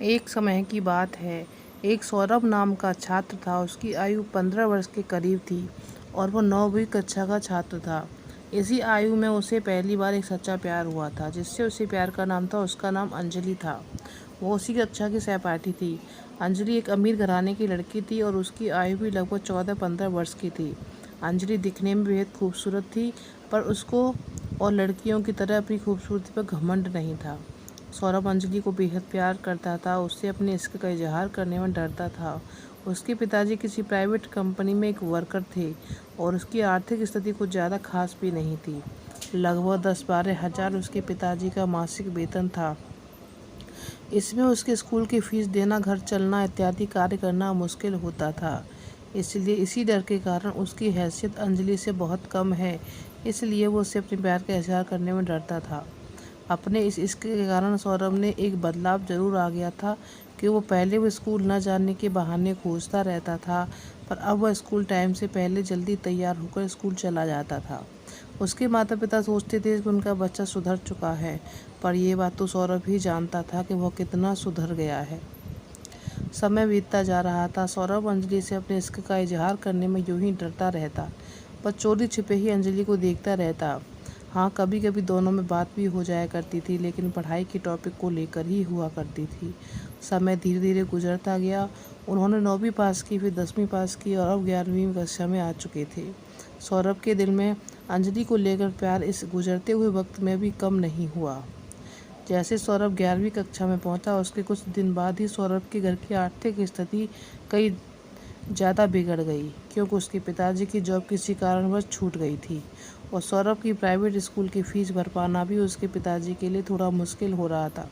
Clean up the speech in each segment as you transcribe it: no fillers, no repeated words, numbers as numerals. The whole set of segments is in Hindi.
एक समय की बात है। एक सौरभ नाम का छात्र था। उसकी आयु 15 वर्ष के करीब थी और वो 9वीं कक्षा का छात्र था। इसी आयु में उसे पहली बार एक सच्चा प्यार हुआ था। जिससे उसे प्यार का नाम था, उसका नाम अंजलि था। वो उसी कक्षा की सहपाठी थी। अंजलि एक अमीर घराने की लड़की थी और उसकी आयु भी लगभग 14-15 वर्ष की थी। अंजलि दिखने में बेहद खूबसूरत थी, पर उसको और लड़कियों की तरह अपनी खूबसूरती पर घमंड नहीं था। सौरभ अंजलि को बेहद प्यार करता था। उससे अपने इश्क का इजहार करने में डरता था। उसके पिताजी किसी प्राइवेट कंपनी में एक वर्कर थे और उसकी आर्थिक स्थिति कुछ ज़्यादा खास भी नहीं थी। लगभग 10-12 हज़ार उसके पिताजी का मासिक वेतन था। इसमें उसके स्कूल की फीस देना, घर चलना इत्यादि कार्य करना मुश्किल होता था। इसलिए इसी डर के कारण उसकी हैसियत अंजलि से बहुत कम है। इसलिए वो उससे अपने प्यार का इजहार करने में डरता था। अपने इस इश्क के कारण सौरभ ने एक बदलाव ज़रूर आ गया था कि वो पहले वो स्कूल न जाने के बहाने खोजता रहता था, पर अब वह स्कूल टाइम से पहले जल्दी तैयार होकर स्कूल चला जाता था। उसके माता पिता सोचते थे कि उनका बच्चा सुधर चुका है, पर यह बात तो सौरभ ही जानता था कि वह कितना सुधर गया है। समय बीतता जा रहा था। सौरभ अंजलि से अपने इश्क का इजहार करने में यूं ही डरता रहता, पर चोरी छिपे ही अंजलि को देखता रहता। हाँ, कभी कभी दोनों में बात भी हो जाया करती थी, लेकिन पढ़ाई के टॉपिक को लेकर ही हुआ करती थी। समय धीरे धीरे गुजरता गया। उन्होंने 9वीं पास की, फिर 10वीं पास की और अब 11वीं कक्षा में आ चुके थे। सौरभ के दिल में अंजलि को लेकर प्यार इस गुजरते हुए वक्त में भी कम नहीं हुआ। जैसे सौरभ 11वीं कक्षा में पहुंचा, उसके कुछ दिन बाद ही सौरभ के घर की आर्थिक स्थिति कई ज़्यादा बिगड़ गई, क्योंकि उसके पिताजी की जॉब किसी कारणवश छूट गई थी और सौरभ की प्राइवेट स्कूल की फ़ीस भर पाना भी उसके पिताजी के लिए थोड़ा मुश्किल हो रहा था।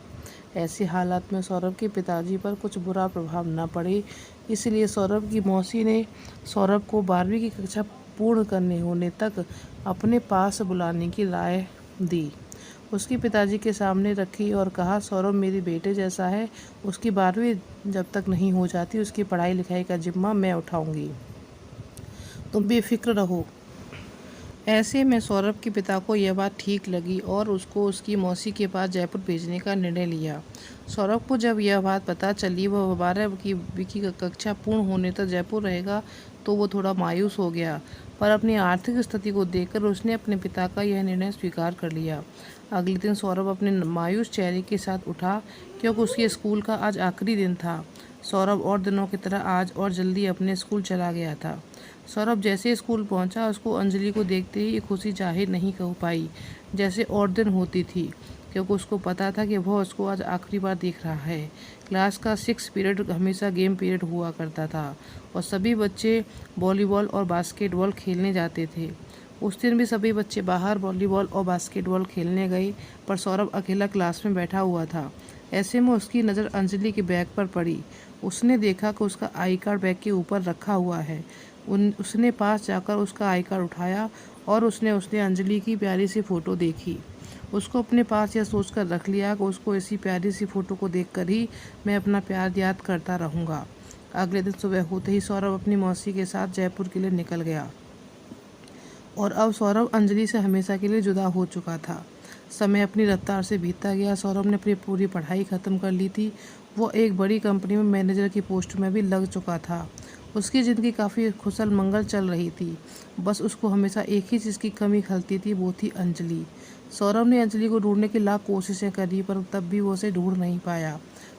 ऐसे हालात में सौरभ के पिताजी पर कुछ बुरा प्रभाव न पड़े, इसलिए सौरभ की मौसी ने सौरभ को 12वीं की कक्षा पूर्ण करने होने तक अपने पास बुलाने की राय दी। उसके पिताजी के सामने रखी और कहा, सौरभ मेरे बेटे जैसा है। उसकी 12वीं जब तक नहीं हो जाती, उसकी पढ़ाई लिखाई का जिम्मा मैं उठाऊंगी। तुम बेफिक्र रहो। ऐसे में सौरभ के पिता को यह बात ठीक लगी और उसको उसकी मौसी के पास जयपुर भेजने का निर्णय लिया। सौरभ को जब यह बात पता चली वह 12वीं की कक्षा पूर्ण होने तक जयपुर रहेगा, तो वो थोड़ा मायूस हो गया, पर अपनी आर्थिक स्थिति को देखकर उसने अपने पिता का यह निर्णय स्वीकार कर लिया। अगले दिन सौरभ अपने मायूस चेहरे के साथ उठा, क्योंकि उसके स्कूल का आज आखिरी दिन था। सौरभ और दिनों की तरह आज और जल्दी अपने स्कूल चला गया था। सौरभ जैसे स्कूल पहुंचा, उसको अंजलि को देखते ही खुशी जाहिर नहीं कर पाई जैसे और दिन होती थी, क्योंकि उसको पता था कि वह उसको आज आखिरी बार देख रहा है। क्लास का 6 पीरियड हमेशा गेम पीरियड हुआ करता था और सभी बच्चे वॉलीबॉल और बास्केटबॉल खेलने जाते थे। उस दिन भी सभी बच्चे बाहर वॉलीबॉल और बास्केटबॉल खेलने गए, पर सौरभ अकेला क्लास में बैठा हुआ था। ऐसे में उसकी नज़र अंजलि के बैग पर पड़ी। उसने देखा कि उसका आई कार्ड बैग के ऊपर रखा हुआ है। उसने पास जाकर उसका आई कार्ड उठाया और उसने अंजलि की प्यारी सी फ़ोटो देखी। उसको अपने पास यह सोचकर रख लिया कि उसको ऐसी प्यारी सी फ़ोटो को देखकर ही मैं अपना प्यार याद करता रहूँगा। अगले दिन सुबह होते ही सौरभ अपनी मौसी के साथ जयपुर के लिए निकल गया और अब सौरभ अंजलि से हमेशा के लिए जुदा हो चुका था। समय अपनी रफ्तार से बीतता गया। सौरभ ने अपनी पूरी पढ़ाई ख़त्म कर ली थी। वो एक बड़ी कंपनी में मैनेजर की पोस्ट में भी लग चुका था। उसकी ज़िंदगी काफ़ी खुशल मंगल चल रही थी। बस उसको हमेशा एक ही चीज़ की कमी खलती थी, वो थी अंजलि। सौरभ ने अंजलि को ढूंढने की लाख कोशिशें करी, पर तब भी वो उसे ढूंढ नहीं पाया।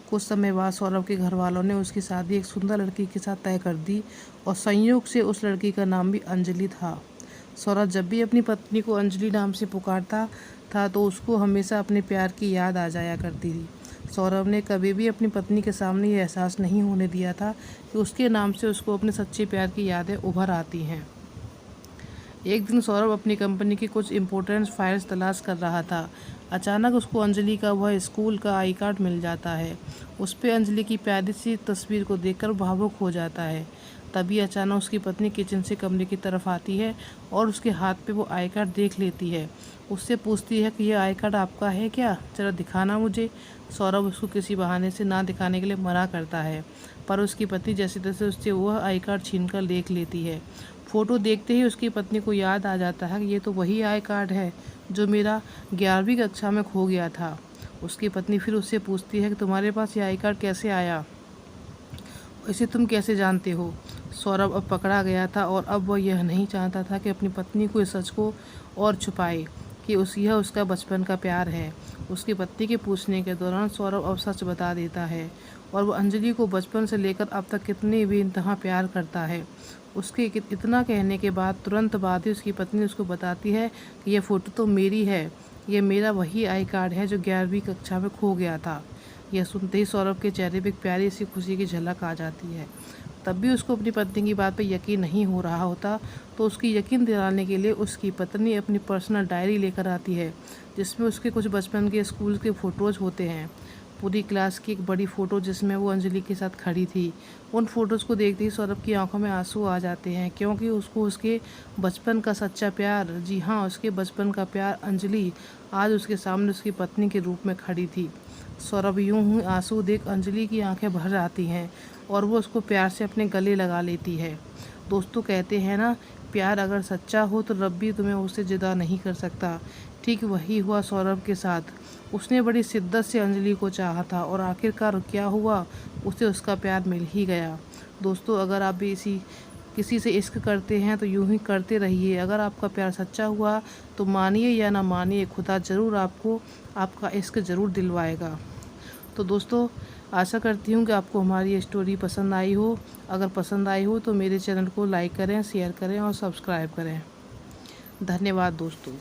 कुछ समय बाद सौरभ के घर वालों ने उसकी शादी एक सुंदर लड़की के साथ तय कर दी और संयोग से उस लड़की का नाम भी अंजलि था। सौरभ जब भी अपनी पत्नी को अंजलि नाम से पुकारता था, तो उसको हमेशा अपने प्यार की याद आ जाया करती थी। सौरभ ने कभी भी अपनी पत्नी के सामने ये एहसास नहीं होने दिया था कि उसके नाम से उसको अपने सच्चे प्यार की यादें उभर आती हैं। एक दिन सौरभ अपनी कंपनी की कुछ इम्पोर्टेंट फाइल्स तलाश कर रहा था। अचानक उसको अंजलि का वह स्कूल का आई कार्ड मिल जाता है। उस पर अंजलि की प्यारी सी तस्वीर को देखकर भावुक हो जाता है। तभी अचानक उसकी पत्नी किचन से कमरे की तरफ आती है और उसके हाथ पे वो आई कार्ड देख लेती है। उससे पूछती है कि यह आई कार्ड आपका है क्या, ज़रा दिखाना मुझे। सौरभ उसको किसी बहाने से ना दिखाने के लिए मना करता है, पर उसकी पत्नी जैसे तैसे उससे वह आई कार्ड छीन कर देख लेती है। फ़ोटो देखते ही उसकी पत्नी को याद आ जाता है कि ये तो वही आई कार्ड है जो मेरा 11वीं कक्षा में खो गया था। उसकी पत्नी फिर उससे पूछती है कि तुम्हारे पास ये आई कार्ड कैसे आया, इसे तुम कैसे जानते हो। सौरभ अब पकड़ा गया था और अब वह यह नहीं चाहता था कि अपनी पत्नी को इस सच को और छुपाए कि यह उसका बचपन का प्यार है। उसकी पत्नी के पूछने के दौरान सौरभ अब सच बता देता है और वह अंजलि को बचपन से लेकर अब तक कितने बेइंतहा प्यार करता है। उसके इतना कहने के बाद तुरंत बाद ही उसकी पत्नी उसको बताती है कि यह फ़ोटो तो मेरी है, यह मेरा वही आई कार्ड है जो 11वीं कक्षा में खो गया था। यह सुनते ही सौरभ के चेहरे पर एक प्यारी सी खुशी की झलक आ जाती है। तब भी उसको अपनी पत्नी की बात पे यकीन नहीं हो रहा होता, तो उसकी यकीन दिलाने के लिए उसकी पत्नी अपनी पर्सनल डायरी लेकर आती है, जिसमें उसके कुछ बचपन के स्कूल के फ़ोटोज़ होते हैं। पूरी क्लास की एक बड़ी फ़ोटो जिसमें वो अंजलि के साथ खड़ी थी। उन फ़ोटोज़ को देखते ही सौरभ की आंखों में आंसू आ जाते हैं, क्योंकि उसको उसके बचपन का सच्चा प्यार, जी हाँ, उसके बचपन का प्यार अंजलि आज उसके सामने उसकी पत्नी के रूप में खड़ी थी। सौरभ यूं ही आंसू देख अंजलि की आंखें भर आती हैं और वो उसको प्यार से अपने गले लगा लेती है। दोस्तों कहते हैं ना, प्यार अगर सच्चा हो तो रब भी तुम्हें उससे जुदा नहीं कर सकता। ठीक वही हुआ सौरभ के साथ। उसने बड़ी शिद्दत से अंजलि को चाहा था और आखिरकार क्या हुआ, उसे उसका प्यार मिल ही गया। दोस्तों, अगर आप भी किसी से इश्क करते हैं तो यूं ही करते रहिए। अगर आपका प्यार सच्चा हुआ तो मानिए या ना मानिए, खुदा ज़रूर आपको आपका इश्क ज़रूर दिलवाएगा। तो दोस्तों, आशा करती हूँ कि आपको हमारी ये स्टोरी पसंद आई हो। अगर पसंद आई हो तो मेरे चैनल को लाइक करें, शेयर करें और सब्सक्राइब करें। धन्यवाद दोस्तों।